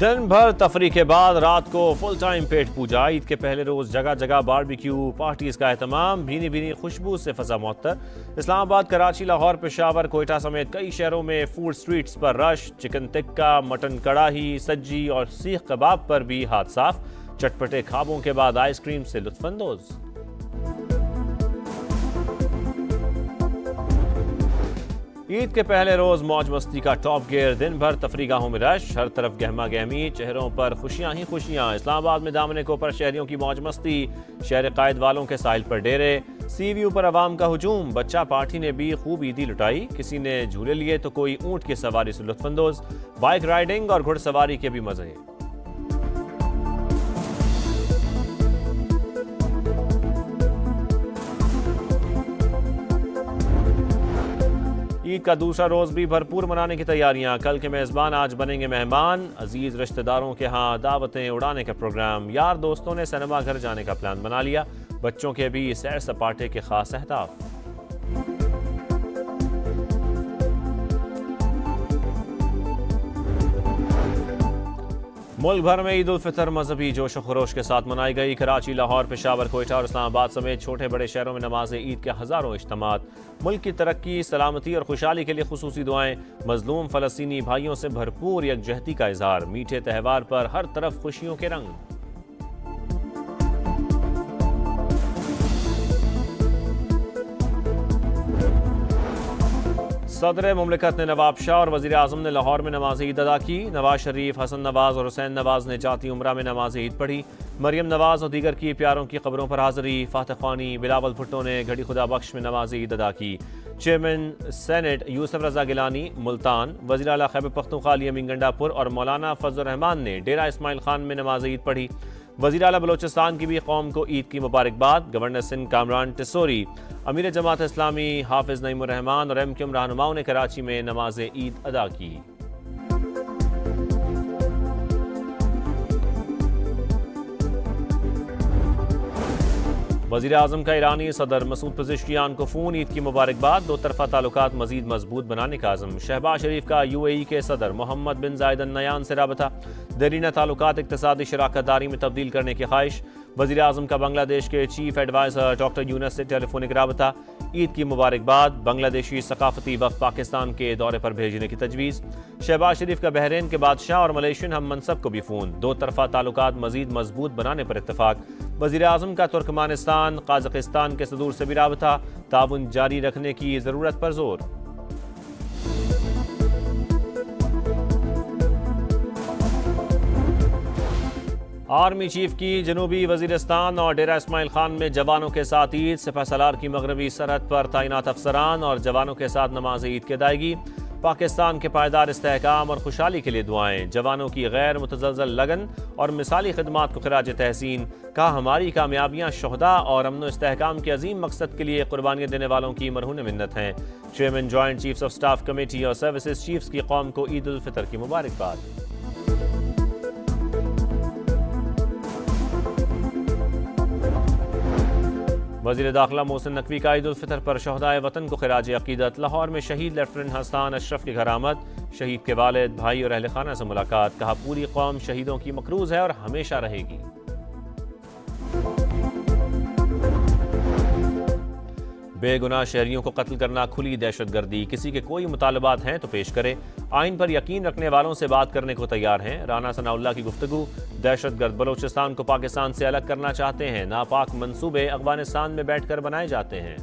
दिन भर तफरी के बाद रात को फुल टाइम पेट पूजा। ईद के पहले रोज जगह जगह बारबेक्यू पार्टीज का एहतमाम, भीनी भीनी खुशबू से फजा मुअत्तर। इस्लामाबाद, कराची, लाहौर, पेशावर, कोयटा समेत कई शहरों में फूड स्ट्रीट्स पर रश। चिकन टिक्का, मटन कड़ाही, सज्जी और सीख कबाब पर भी हाथ साफ। चटपटे खाबों के बाद आइसक्रीम से लुत्फानंदोज। ईद के पहले रोज मौज मस्ती का टॉप गियर। दिन भर तफरीगाहों में रश, हर तरफ गहमा गहमी, चेहरों पर खुशियां ही खुशियां। इस्लामाबाद में दामने के ऊपर शहरियों की मौज मस्ती, शहर कायद वालों के साहिल पर डेरे, सी व्यू पर अवाम का हुजूम। बच्चा पार्टी ने भी खूब ईदी लुटाई, किसी ने झूले लिए तो कोई ऊंट की सवारी से लुत्फानंदोज। बाइक राइडिंग और घुड़सवारी के भी मजे। ईद का दूसरा रोज भी भरपूर मनाने की तैयारियां। कल के मेजबान आज बनेंगे मेहमान। अजीज रिश्तेदारों के यहाँ दावतें उड़ाने का प्रोग्राम। यार दोस्तों ने सिनेमा घर जाने का प्लान बना लिया। बच्चों के भी सैर सपाटे के खास अहदाफ। मुल्क भर में ईद उल फितर मजहबी जोश व खरोश के साथ मनाई गई। कराची, लाहौर, पेशावर, कोयटा और इस्लामाबाद समेत छोटे बड़े शहरों में नमाज ईद के हज़ारों इज्तिमात। मुल्क की तरक्की, सलामती और खुशहाली के लिए खुसूसी दुआएं। मजलूम फ़लस्तीनी भाइयों से भरपूर यकजहती का इजहार। मीठे त्यौहार पर हर तरफ खुशियों के रंग। सदर मुमलिकत ने नवाब शाह और वज़ीर आज़म ने लाहौर में नमाज ईद अदा की। नवाज शरीफ, हसन नवाज और हुसैन नवाज ने जाती उम्रा में नमाज ईद पढ़ी। मरियम नवाज और दीगर की प्यारों की कब्रों पर हाजिरी। फातह ख्वानी, बिलावल भुट्टो ने घड़ी खुदा बख्श में नमाज ईद अदा की। चेयरमैन सेनेट यूसुफ रजा गिलानी मुल्तान, वज़ीर आला खैबर पख्तूनख्वा अली अमीन गंडापुर और मौलाना फजल रहमान ने डेरा इस्माइल खान में नमाज ईद पढ़ी। वज़ीर आला बलोचिस्तान की भी कौम को ईद की मुबारकबाद। गवर्नर सिंध कामरान टिसोरी, अमीर जमात इस्लामी हाफिज नईमुर रहमान और एमक्यूएम रहनुमाओं ने कराची में नमाज ईद अदा की। वज़ीर आज़म का ईरानी सदर मसूद पज़ेश्कियान को फ़ोन, ईद की मुबारकबाद। दो तरफ़ा ताल्लुकात मज़ीद मजबूत बनाने का आज़म। शहबाज शरीफ का UAE के सदर मोहम्मद बिन जायद अल नयान से राबता। दरीना ताल्लुकात इक़्तिसादी शराकतदारी में तब्दील करने की ख्वाहिश। वज़ीर आज़म का बांग्लादेश के चीफ एडवाइज़र डॉक्टर यूनस से टेलीफोनिक राबता। ईद की मुबारकबाद। बांग्लादेशी सकाफती वफ़द पाकिस्तान के दौरे पर भेजने की तजवीज़। शहबाज शरीफ का बहरीन के बादशाह और मलेशियन हम मनसब को भी फ़ोन। दो तरफ़ा ताल्लुकात मज़ीद मजबूत बनाने पर इत्तफ़ाक़। वज़ीर आज़म का तुर्कमानिस्तान, काज़ाकिस्तान के सदूर से भी राबता। ताउन जारी रखने की ज़रूरत पर जोर। आर्मी चीफ की जनूबी वज़ीरिस्तान और डेरा इस्माइल खान में जवानों के साथ ईद। सिपह सलार की मगरबी सरहद पर तैनात अफसरान और जवानों के साथ नमाज ईद की अदायगी। पाकिस्तान के पायदार इस्तेहकाम और खुशहाली के लिए दुआएं। जवानों की गैर मुतज़लज़ल लगन और मिसाली खिदमात को खिराज तहसीन। कहा, हमारी कामयाबियाँ शुहदा और अमन इस्तेहकाम के अजीम मकसद के लिए कुर्बानियाँ देने वालों की मरहून मिन्नत हैं। Chairman joint chiefs of staff committee और सर्विसेज चीफ्स की कौम को ईद उल फितर की मुबारकबाद। वज़ीर दाखिला मोहसिन नकवी का ईद उल फितर पर शहदाए वतन को खिराज अकीदत। लाहौर में शहीद लेफ्टिनेंट हसन अशरफ की घर आमद। शहीद के वालिद, भाई और अहल खाना से मुलाकात। कहा, पूरी कौम शहीदों की मकरूज है और हमेशा रहेगी। बेगुनाह शहरियों को कत्ल करना खुली दहशतगर्दी। किसी के कोई मुतालबात हैं तो पेश करे। आइन पर यकीन रखने वालों से बात करने को तैयार हैं। राना सनाउल्लाह की गुफ्तगू। दहशतगर्द बलोचिस्तान को पाकिस्तान से अलग करना चाहते हैं। नापाक मंसूबे अफगानिस्तान में बैठकर बनाए जाते हैं।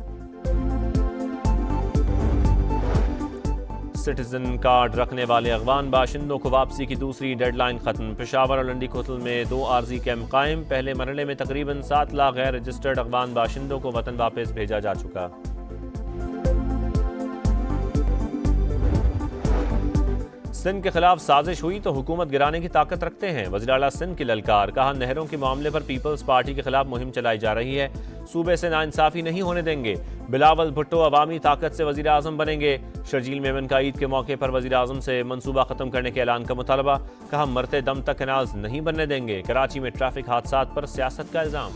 सिटीजन कार्ड रखने वाले अफगान बाशिंदों को वापसी की दूसरी डेडलाइन खत्म। पेशावर और लंडी कोतल में 2 आर्जी कैंप कायम। पहले मरहले में तकरीबन 7 लाख गैर रजिस्टर्ड अफगान बाशिंदों को वतन वापस भेजा जा चुका। सिंध के खिलाफ साजिश हुई तो हुकूमत गिराने की ताकत रखते हैं। वज़ीर आला सिंध की ललकार। कहा, नहरों के मामले पर पीपल्स पार्टी के खिलाफ मुहिम चलाई जा रही है। सूबे से नाइंसाफी नहीं होने देंगे। बिलावल भुट्टो अवामी ताकत से वज़ीर आज़म बनेंगे। शर्जील मेमन का ईद के मौके पर वज़ीर आज़म से मनसूबा ख़त्म करने के ऐलान का मुतालबा। कहा, मरते दम तक कैनाल्स नहीं बनने देंगे। कराची में ट्रैफिक हादसात पर सियासत का इल्ज़ाम।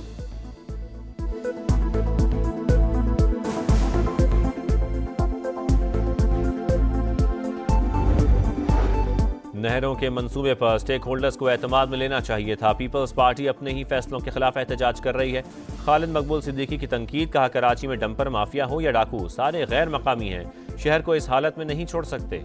नहरों के मंसूबे पर स्टेक होल्डर्स को एतमाद में लेना चाहिए था। पीपल्स पार्टी अपने ही फैसलों के खिलाफ एहतजाज कर रही है। खालिद मकबूल सिद्दीकी की तनकीद, कहा कराची में डंपर माफिया हो या डाकू, सारे गैर मकामी हैं, शहर को इस हालत में नहीं छोड़ सकते।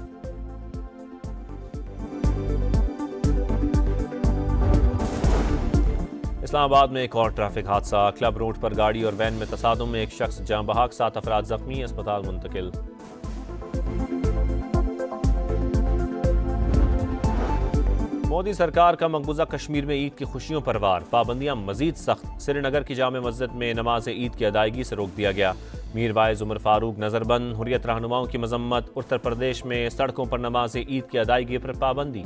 इस्लामाबाद में एक और ट्रैफिक हादसा, क्लब रोड पर गाड़ी और वैन में तसादुम में एक शख्स जाँ बहक, 7 अफराद जख्मी, अस्पताल मुंतकिल। मोदी सरकार का मकबूजा कश्मीर में ईद की खुशियों पर वार, पाबंदियां मजीद सख्त। श्रीनगर की जामे मस्जिद में नमाज ईद की अदायगी से रोक दिया गया। मीर वाइज उमर फारूक नजरबंद, हुर्रियत रहनुमाओं की मजम्मत। उत्तर प्रदेश में सड़कों पर नमाज ईद की अदायगी पर पाबंदी।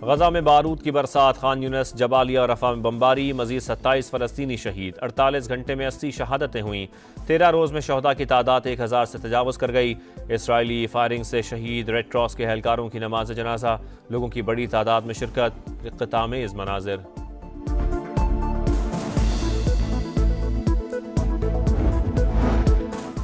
गजा में बारूद की बरसात, खान यूनिस, जबालिया और रफा में बमबारी, मजीद 27 फलस्तीनी शहीद। 48 घंटे में 80 शहादतें हुई। 13 रोज में शहदा की तादाद 1000 से तजावज़ कर गई। इसराइली फायरिंग से शहीद रेड क्रॉस के एहलकारों की नमाज जनाजा, लोगों की बड़ी तादाद में शिरकत। क़ितामेज़ मनाजिर।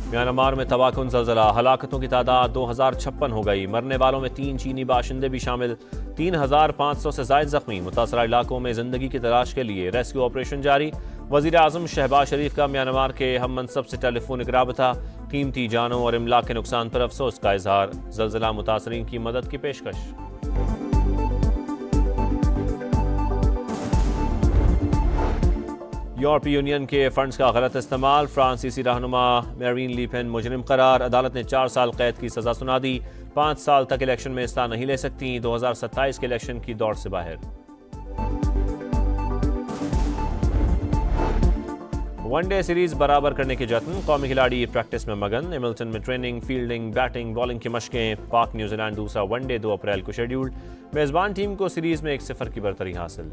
म्यांमार में तबाहकुन ज़लज़ला, हलाकतों की तादाद 2056 हो गई। मरने वालों में 3 चीनी बाशिंदे भी शामिल। 3500 से ज़ायद जख्मी। मुतासरा इलाकों में जिंदगी की तलाश के लिए रेस्क्यू ऑपरेशन जारी। वज़ीर आज़म शहबाज शरीफ का म्यांमार के हम मनसब से टेलीफोनिक राबता, कीमती जानों और इमलाक के नुकसान पर अफसोस का इजहार। ज़लज़ला मुतासरीन की मदद की पेशकश। यूरोपीय यूनियन के फंड्स का गलत इस्तेमाल, फ्रांसीसी रहनुमा मैरीन ले पेन मुजरिम करार। अदालत ने 4 साल कैद की सजा सुना दी। 5 साल तक इलेक्शन में हिस्सा नहीं ले सकती। 2027 के इलेक्शन की दौड़ से बाहर। वनडे सीरीज बराबर करने के जत्न, कौमी खिलाड़ी प्रैक्टिस में मगन। हैमिल्टन में ट्रेनिंग, फील्डिंग, बैटिंग, बॉलिंग की मशकें। पाक न्यूजीलैंड दूसरा वनडे 2 अप्रैल को शेड्यूल्ड। मेजबान टीम को सीरीज में 1-0 की बरतरी हासिल।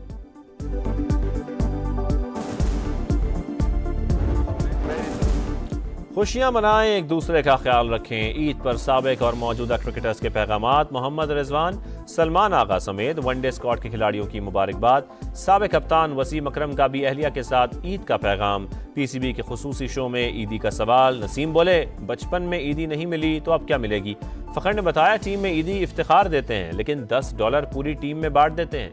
खुशियां मनाएं, एक दूसरे का ख्याल रखें। ईद पर साबिक और मौजूदा क्रिकेटर्स के पैगामात। मोहम्मद रिजवान, सलमान आगा समेत वनडे स्क्वाड के खिलाड़ियों की मुबारकबाद। साबिक कप्तान वसीम अकरम का भी अहलिया के साथ ईद का पैगाम। पीसीबी के खुसूसी शो में ईदी का सवाल। नसीम बोले, बचपन में ईदी नहीं मिली तो अब क्या मिलेगी। फखर ने बताया, टीम में ईदी इफ्तिखार देते हैं, लेकिन $10 पूरी टीम में बांट देते हैं।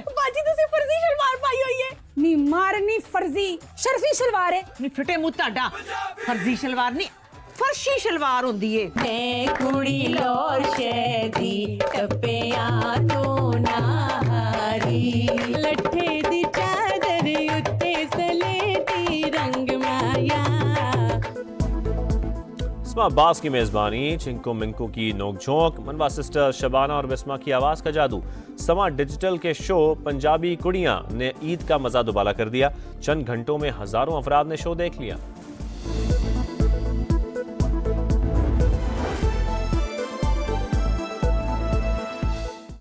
बाजी तुसी फर्जी शलवार पाई हुई है। नी मारनी फर्जी शर्फी शलवार है। नी फिटे मुंह ताड़ा, फर्जी शलवार नहीं फर्शी शलवार होंदी है। मैं कुड़ी लोर शैदी टप्पियां तो नारी, लट्ठे दी चादर उत्ते सलेटी रंग माया। इस्मा अब्बास की मेज़बानी, चिंको मिंको की नोकझोंक, मनवा सिस्टर शबाना और बिस्मा की आवाज़ का जादू। समा डिजिटल के शो पंजाबी कुड़ियां ने ईद का मजा दुबाला कर दिया। चंद घंटों में हजारों अफराद ने शो देख लिया।